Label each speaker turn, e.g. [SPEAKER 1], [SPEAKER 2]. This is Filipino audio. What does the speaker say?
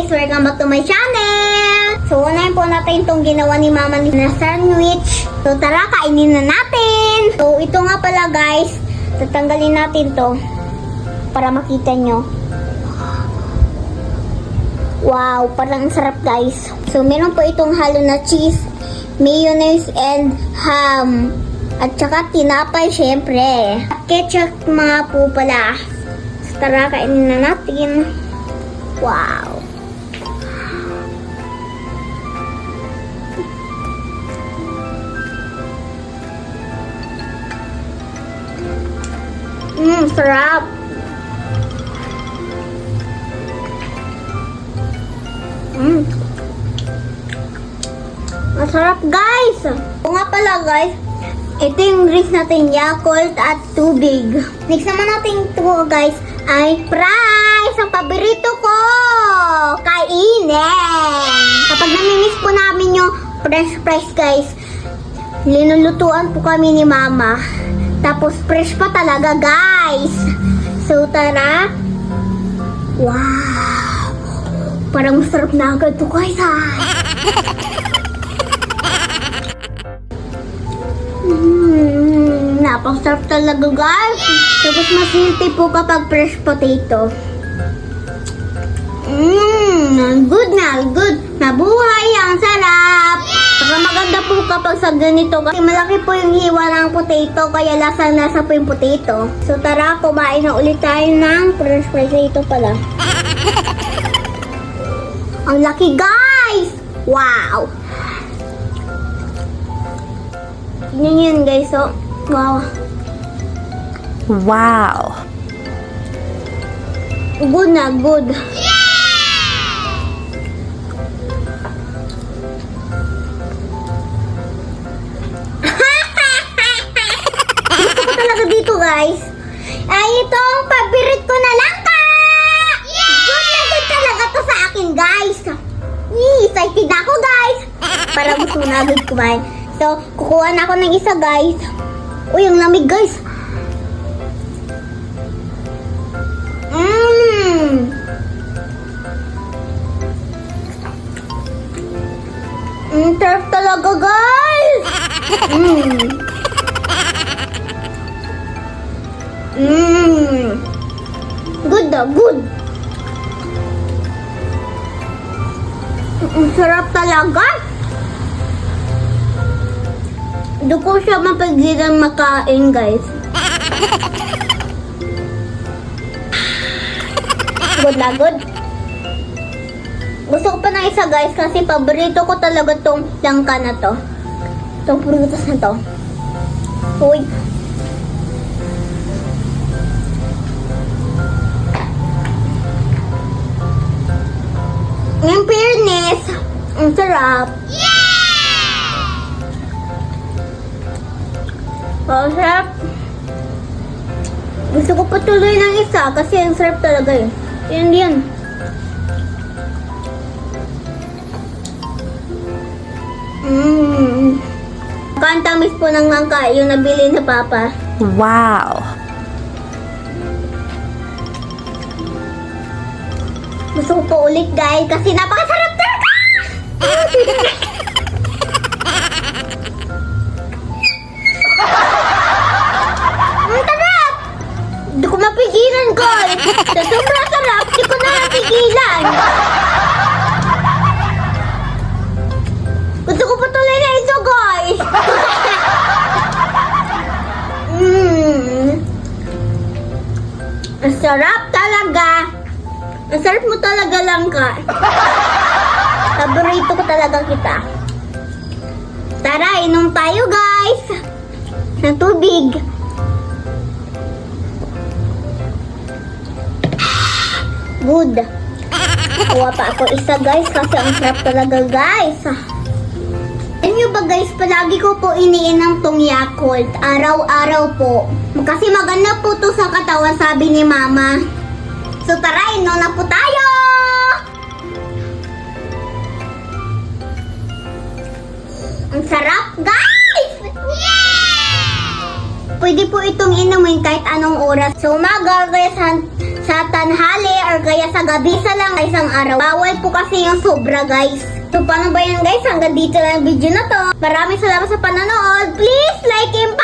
[SPEAKER 1] guys! Welcome back to my channel! So, unahin po natin itong ginawa ni Mama na sandwich. So, tara, kainin na natin! So, ito nga pala guys, tatanggalin natin to para makita nyo. Wow, parang sarap guys. So, meron po itong halo na cheese, mayonnaise, and ham. At saka tinapay syempre. At ketchup mga po pala. So, tara, kainin na natin. Wow. Sarap. Masarap guys. O nga pala guys, ito yung drinks natin, Yakult at tubig. Next naman natin ito guys ay fries, ang paborito ko. Kainin. Kapag namimiss po namin yung fresh fries guys, linulutuan po kami ni Mama. Tapos fresh pa talaga guys. So tara. Wow. Parang masarap na agad to guys ha. Napakasarap talaga guys. Tapos mas healthy po kapag fresh potato. Good na, good. Nabuhay, ang sarap. Saka maganda po kapag sa ganito kasi malaki po yung hiwa ng potato kaya lasa-lasa po yung potato. So tara, kumain na ulit tayo ng fresh potato pala. Ang laki guys! Wow! Tingnan yun guys, oh. Wow.
[SPEAKER 2] Wow.
[SPEAKER 1] Good na, good. Gusto ko talaga dito guys. Ay, itong paborit ko na langka! Good na good talaga to sa akin guys. Excited ako guys. Para gusto na agad kumain. So, kukuha na ako ng isa guys. Uy, ang lamig guys. Sarap talaga guys. Good daw, good. Ang sarap talaga. Doon ko siya mapagilan makain guys. Good na good. Gusto ko pa na isa guys kasi paborito ko talaga tong langka na to. Itong prutas na to. Uy. In fairness, ang sarap. Ang sarap. Gusto ko patuloy ng isa kasi ang sarap talaga eh. Yan. Kantamis po ng langka yung nabili ni Papa.
[SPEAKER 2] Wow.
[SPEAKER 1] Gusto ko po ulit guys kasi napakasarap talaga! Ang sarap! Hindi ko mapigilan guys! Sa sobrang sarap, hindi ko na mapigilan! Gusto ko pa tuloy na ito guys! Ang sarap talaga! Ang sarap mo talaga langka. Paborito ko talaga kita. Tara, inom tayo guys. Ng tubig. Good. Kuha pa ako isa guys kasi ang sarap talaga guys. Alam nyo ba guys, palagi ko po iniinom tong Yakult. Araw-araw po. Kasi maganda po to sa katawan sabi ni Mama. So tara, inom na po tayo! Ang sarap, guys! Pwede po itong inumin kahit anong oras. Sa umaga, guys, sa tanhali or kaya sa gabi sa lang isang araw. Bawal po kasi yung sobra guys. So paano ba yan guys? Hanggang dito lang ang video na to. Maraming salamat sa panonood. Please like and